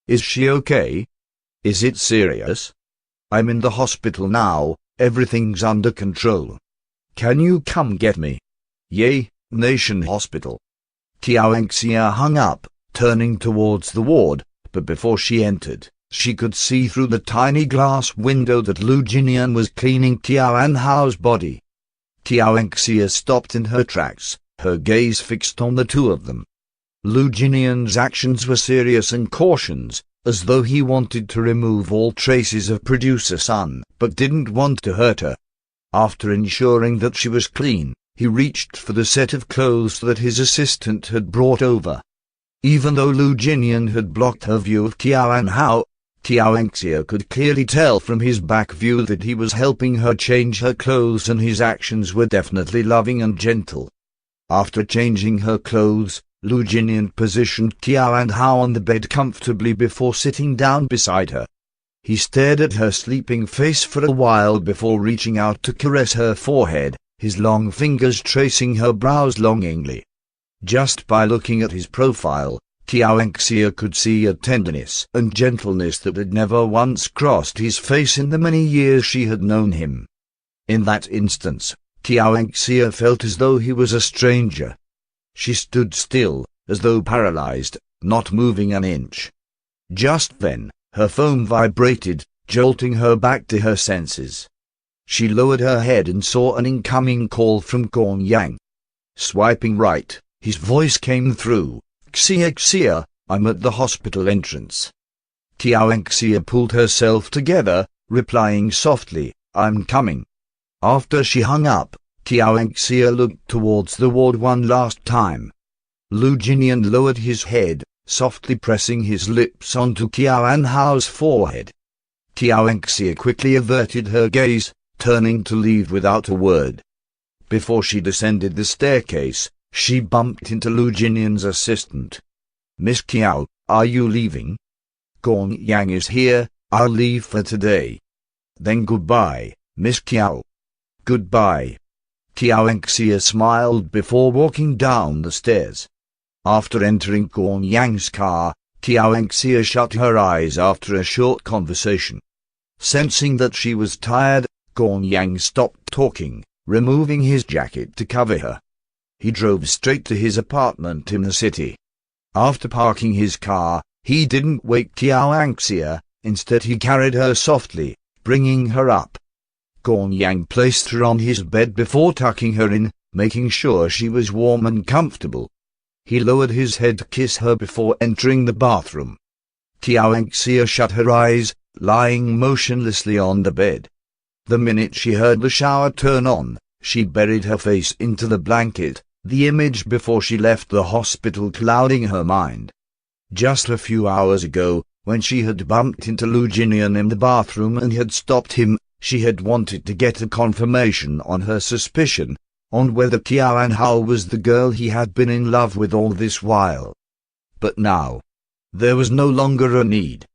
Is she okay? Is it serious? I'm in the hospital now, everything's under control. Can you come get me? Yay, Nation Hospital. Qiaoxia hung up, turning towards the ward, but before she entered, she could see through the tiny glass window that Lu Jinian was cleaning Qiao Anhao's body. Qiaoxia stopped in her tracks, her gaze fixed on the two of them. Lu Jinian's actions were serious and cautious, as though he wanted to remove all traces of Producer Sun, but didn't want to hurt her. After ensuring that she was clean, he reached for the set of clothes that his assistant had brought over. Even though Lu Jinian had blocked her view of Qiao Anhao, Qiaoxia could clearly tell from his back view that he was helping her change her clothes, and his actions were definitely loving and gentle. After changing her clothes, Lu Jinian positioned Qiao Anhao on the bed comfortably before sitting down beside her. He stared at her sleeping face for a while before reaching out to caress her forehead, his long fingers tracing her brows longingly. Just by looking at his profile, Qiaoxia could see a tenderness and gentleness that had never once crossed his face in the many years she had known him. In that instance, Qiaoxia felt as though he was a stranger. She stood still, as though paralyzed, not moving an inch. Just then, her phone vibrated, jolting her back to her senses. She lowered her head and saw an incoming call from Gong Yang. Swiping right, his voice came through. Xia, I'm at the hospital entrance. Qiaoxia pulled herself together, replying softly, I'm coming. After she hung up, Qiaoxia looked towards the ward one last time. Lu Jinian lowered his head, softly pressing his lips onto Qiao Anhao's forehead. Qiaoxia quickly averted her gaze, turning to leave without a word. Before she descended the staircase, she bumped into Lu Jinian's assistant. Miss Qiao, are you leaving? Gong Yang is here, I'll leave for today. Then goodbye, Miss Qiao. Goodbye. Qiaoxia smiled before walking down the stairs. After entering Gong Yang's car, Qiaoxia shut her eyes after a short conversation. Sensing that she was tired, Gong Yang stopped talking, removing his jacket to cover her. He drove straight to his apartment in the city. After parking his car, he didn't wake Qiaoxia, instead he carried her softly, bringing her up. Gong Yang placed her on his bed before tucking her in, making sure she was warm and comfortable. He lowered his head to kiss her before entering the bathroom. Qiaoxia shut her eyes, lying motionlessly on the bed. The minute she heard the shower turn on, she buried her face into the blanket, the image before she left the hospital clouding her mind. Just a few hours ago, when she had bumped into Lu Jinian in the bathroom and had stopped him, she had wanted to get a confirmation on her suspicion, on whether Qiao Anhao was the girl he had been in love with all this while. But now, there was no longer a need.